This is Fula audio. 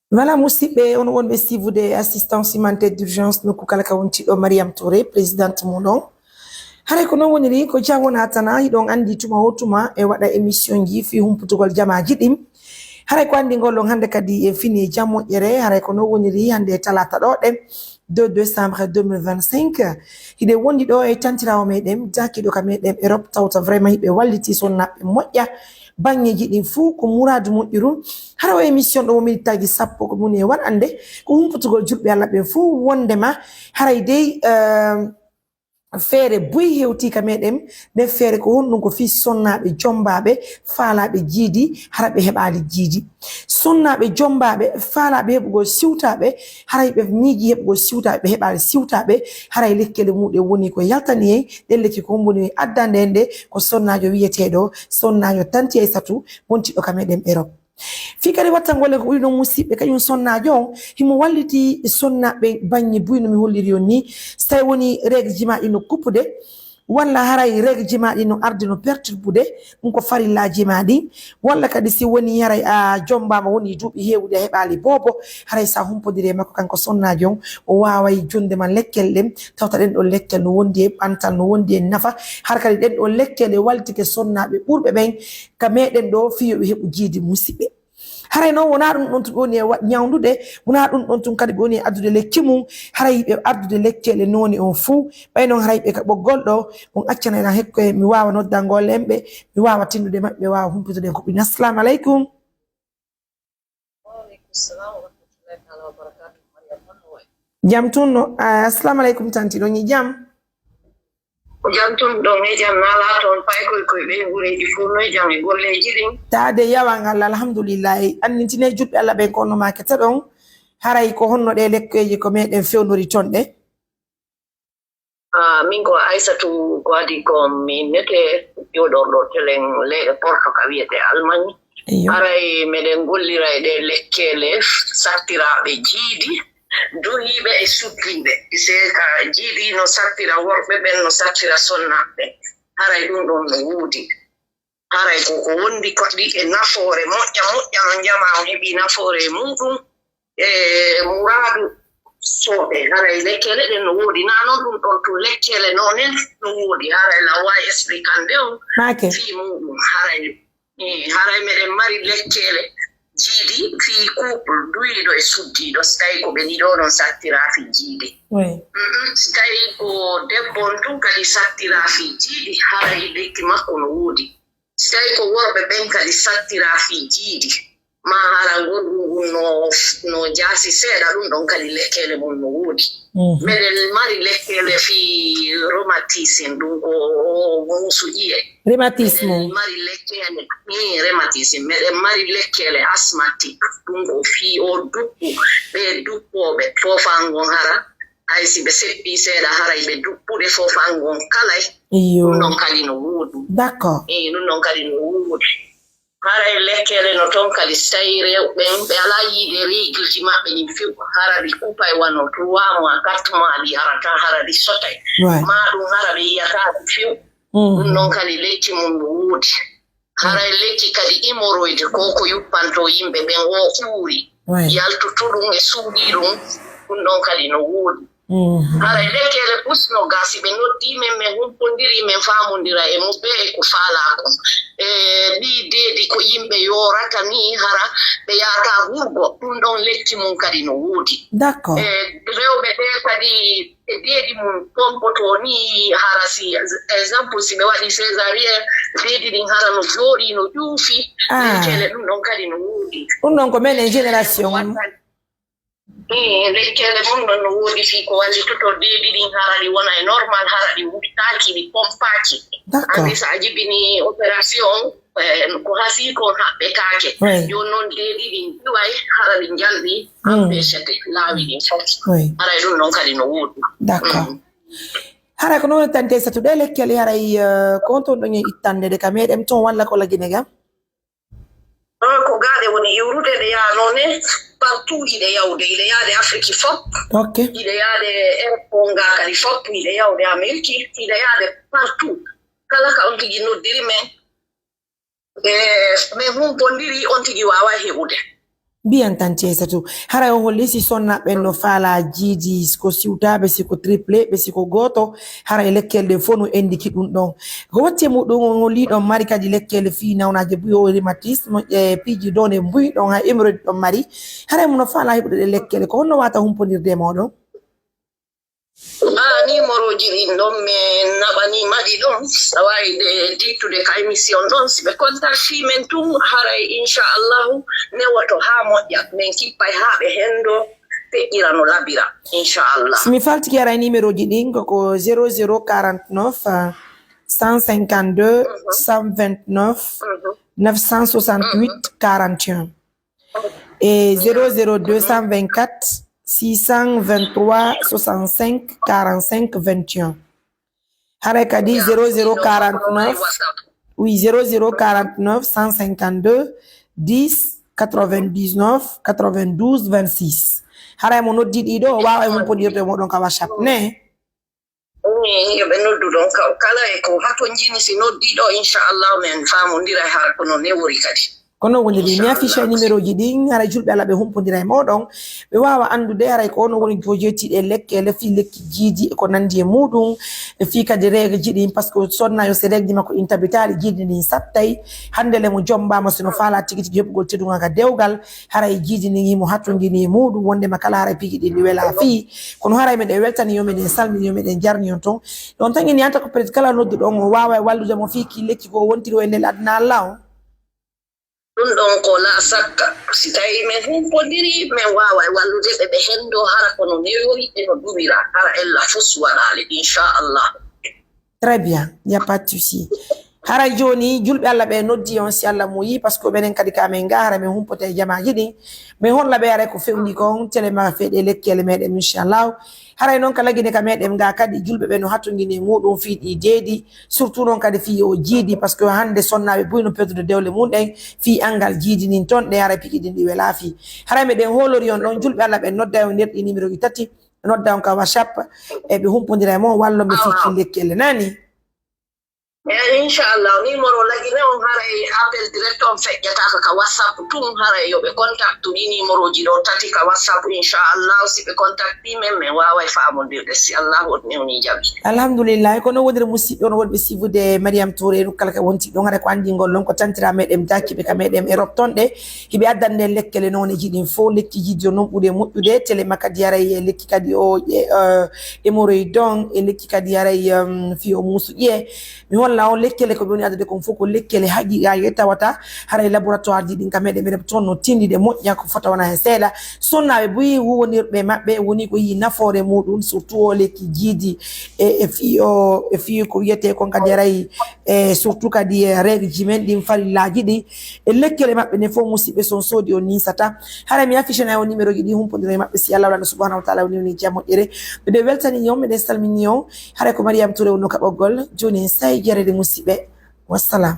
Voilà, musidɓe on wonɓe sivude assistance humanitaire d'urgence nokku kala ka wontiɗo Mariam Touré présidente mum ɗon. Haray ko non woniri ko jam wona tana hiɗon andi tuma ho tuma e waɗa émission ji fi humputugol jamaji ɗin. Haray ko andi ngol ɗon hande kadi e fini e jam moƴƴere haray ko non woniri hande talata ɗo ɗen 2 décembre 2025 hiɗe wondi ɗo e tantirawo meɗen jakiɗo ka meɗen Europe tawta vraiment hiɓe walliti sonnaɓe moƴƴa bangeji ɗin fuu ko muradu moƴƴirum hara o émission ɗo minitaji sappo ko muni e waɗande ko humputugol julɓe Allah ɓen fuu wondema haray dey feere boyi hewti ka meɗen nden feere ko honɗum ko fi sonnaɓe jombaɓe faalaɓe jiidi hara ɓe heɓali jiidi sonnaɓe jombaɓe faalaɓe heɓugol siwtaɓe haray ɓe miiji heɓugol siwtaɓe ɓe heɓali siwtaɓe haray lekkele muɗum woni ko yaltani en ɗen lekki ko homboni addande en nde ko sonnajo wiyeteɗo sonnajo Tanti Aissatou wontiɗo ka meɗen Europe fi kadi watta golle ko ɓuri noon musidɓe kañum sonnajo on himo walliti sonnaɓe baŋnge buyno mi holliri on ni so tawi woni règle ji ma ɗi no kuppude walla haray règle ji ma ɗi no arde no perturbude ɗum ko farillaji ma ɗi walla kadi si woni haray a jombama woni duuɓi hewɗi a heɓali bobo haray sa humpodiri e makko kanko sonnajo on o waway jondema lekkel ɗen tawta ɗen ɗon lekkel no wondi e ɓantal no wondi e nafa har kadi ɗen ɗon lekkel e wallitike sonnaɓe ɓurɓe ɓen ka meɗen ɗo fiyoɓe heɓu jiidi musidɓe haray noon wona ɗum ɗon to ɓe woni e ñawdude wona ɗum ɗon tun kadi ɓe woni e addude lekki mum haray ɓe addude lekkele noni on fuu ɓay noon haray ɓe ka ɓoggol ɗo on accana en hekko mi wawa noddal ngol en ɓe mi wawa tindude maɓɓe ɓe wawa humpitude ko ɓin assalamu aleykum jam tunno assalamu aleykum tanti ɗon yi jam jam tun ɗon e jam nala toon pay koye ɓe gureji fuu noye jam e golleji ɗin taade yawal ngal alhamdoulillahi annintine juɗɓe Allah ɓen ko honno ma ketta ɗon haray ko honno ɗe lekkeji ko meɗen fewnori toon ɗe min ko Aissatou ko adi ko min nete joɗorɗo telen leyɗe porto ka wiyete Allemagne haray meɗen gollira e ɗe lekkele sartiraɓe jiidi duhiɓe e suddiɓe c'est ka jiiɗi no sartira worɓe ɓen no sartira sonnaɓe haray ɗum ɗon no wuudi haray koko wondi koɗɗi e nafoore moƴƴa no jama o heɓi nafoore e muɗum e muradu soɓe haray lekkele ɗen no woodi na noon ɗum ɗon to lekkele nonen no woodi haray lawa explicande on fi muɗum haray meɗen mari lekkele jiidi fi couple duyiɗo e suddiɗo so tawi ko ɓe ɗiɗo ɗon sartira fi jiidi so tawi ko debbo on tun kadi sartira fi jiidi haray lekki makko no woodi so tawi ko worɓe ɓen kadi sartira fi jiidi ma hara gonɗum no jaasi seeɗa ɗum ɗon kadi lekkele mum no woodi meɗen mari lekkele fi rhumatisme ɗum ko musu ƴiye rhumatisme mari lekkele rhumatisme meɗen mari lekkele asthmatique ɗum ko fi o duppu ɓe duppoɓe fofangon hara hay si ɓe seppi seeɗa haray ɓe duppuɗe fofangon kalay ɗum ɗon kadi no woodi d'accord ɗum ɗon kadi no woodi haray lekkele no toon kadi so tawi rewɓen ɓe ala yiide règle ji maɓɓe ɗin few hara ɗi kupay wano 3 mois 4 mois ɗi arata hara ɗi sotay ma ɗum hara ɓe yiyata ɗi few ɗum ɗon kadi lekki mum no woodi haray lekki kadi hémorroïde ko ko yuppanto yimɓe ɓen o ɓuuri yaltutuɗum e suuɗiɗum ɗum ɗon kadi no woodi haray lekkele pusno gasi ɓe noddimen min humpodiri min famodira e muɓɓe e ko faalakon ɗi deedi ko yimɓe yorata ni hara ɓe yahata hurgo ɗum ɗon lekki mum kadi no woodi d'accord rewɓe ɓe kadi e deedi mum pompoto ni hara si exemple si ɓe waɗi césarien deedi ɗin hara no jooɗi no ƴuufi lekkele ɗum ɗon kadi no woodi ɗum ɗon ko men e génération lekkele mum ɗon no woodi fi ko wallitoto deedi ɗin hara ɗi wona e normal hara ɗi wuttaki ɗi pompaki andi so a jibini opération ko hasi kon haɓɓetake joni noon deedi ɗin ƴiway hara ɗi jalɗi empêchete laawi ɗin fof haray ɗum ɗon kadi no woodi d'accord haray ko noon Tanti Aissatou ɗe lekkele haray ko on toon ɗon e ittande de ka meɗen toon walla ko lagine gam ko gaɗe woni iwrude ɗe yahanone partout iɗe yawde iɗe yaade Afrique fop iɗe yaade Europe nga kadi fop iɗe yawde Amérique iɗe yaade partout kala ka on tigi noddiri men min humpodiri on tigi wawa heɓude Bien tante Aissatou hara on holli si sonna ben no fala jidi ko siwtabe si ko triplé be si ko goto hara e lekkelde fo no endiki dum don ko wotte mudum on holli don mari kadi lekkelde fi nawnaje buyo rhumatisme e piji don e buy don ha hémorroïde don mari hara mo no fala hebude lekkelde ko honno wata humponirde modon ni moroji din don me nabani madi don sawai de dittude ka émission don sibe contacti men tum haray inchallah ne wato ha moƴƴa men kippay ha be hendo te irano labira inchallah mi falti ki ara numéro ji din ko 0049 152 129 968 41 et 00224 623 65 45 21. Hareka dit 0049. Oui, 0049 152 10 99 92 26. Haray mo noddi dido waawa mo podirde modon ka WhatsApp ne. Yoɓe noddu ɗon kala e ko hato jini si noddiɗo inchallah men famodira e hara kono ne wori kadi kono woni mi affiche numéro ji ɗin hara julɓe Allah ɓe humpodira e moɗon ɓe wawa andude haray ko ono woni ko jettiɗe lekkele fi lekki jiidi ko nandi e muɗum e fi kadi règle ji ɗin par ce que sonnayo so règle ji makko ɗin tabitali jiidi ɗin sattay hande le mo jombama sono faala tigui tigui heɓugol teddugal ka dewgal haray jiidi ni mo hattodini e muɗum wondema kala haray piiji ɗin ɗi wela fi kono haray meɗen weltani yo meɗen salmini yo meɗen jarni on ton ɗon tan en yanta ko peut être kala nodduɗon o wawa e walludemo fi ki lekki ko wontiri o e ndel aduna Allah o ɗum ɗon ko la sakka si tawi men humpodiri min wawa e wallude ɓe ɓe hendo hara kono newori e no ɗumira hara ella fos waɗale inchallah. Très bien, il n'y a pas de souci. Hara joni julɓe Allah ɓe noddi on si Allah mo yi par ce que ɓenen kadi ka men gara min humpote e jamaji ɗin min holla ɓe are ko fewni kon téléma feeɗe lekkele meɗen inchallah haray noon ka lagine ka meɗen ga kadi julɓe ɓe no hattodini muɗum fiiɗi deedi surtout noon kadi fi o jiidi par ce que hande sonnaɓe buyno perdude dewle muɗen fi angal jiidi nin toon ɗe haray piiji ɗin ɗi wela fi haray meɗen holori on ɗon julɓe Allah ɓe nodda o nder ɗi numéro ji tati nodda on ka WhatsApp e ɓe humpodira e mon walloɓe fikki lekkele nani inchallah numéro lagine on haray appel direct on feƴƴataka ka WhatsApp tum haray yoɓe contactu ɗi numéro ji ɗo tati ka WhatsApp inchallah si ɓe contacti men min wawa e famodirde si Allah newni jaɓi alhamdulillah kono wonire musidɓe on wonɓe sivude Mariame Touré kala ka wonti ɗon haɗa ko andigol ɗon ko tantira meɗen dakiɓe ka meɗen Europe ton ɗe hiɓe addande lekkele noon e jiɗin fo lekki jiɗi o noon ɓuuri moƴƴude téléma kadi yaray e lekki kadi o hémorroïde don e lekki kadi yaray fi o muusu ƴiye mi holla on lekkele ko woni adade kon fof ko lekkele haqiqa ye tawata haray laboratoire ji ɗin ka meɗen meɗen toon no tindide moƴƴa ko fota wona hen seeɗa sonnaɓe boyi huwonirɓe maɓɓe woni ko yi nafoore muɗum surtout o lekki jiidi e fi ko wiyete kon kadi yaray e surtout kadi règle ji men ɗin farillaji ɗi e lekkele maɓɓe ne fof musidɓe son soodi o nisata haray mi affichena o numéro ji ɗi humpodira e maɓɓe si Allah waɗano subhanahu wa taala o niwni jam moƴƴere ɓeɗe weltani on meɗen salmini on haray ko Mariame Touré wonno ka ɓoggol joni en sayi jarede musidɓe wassalam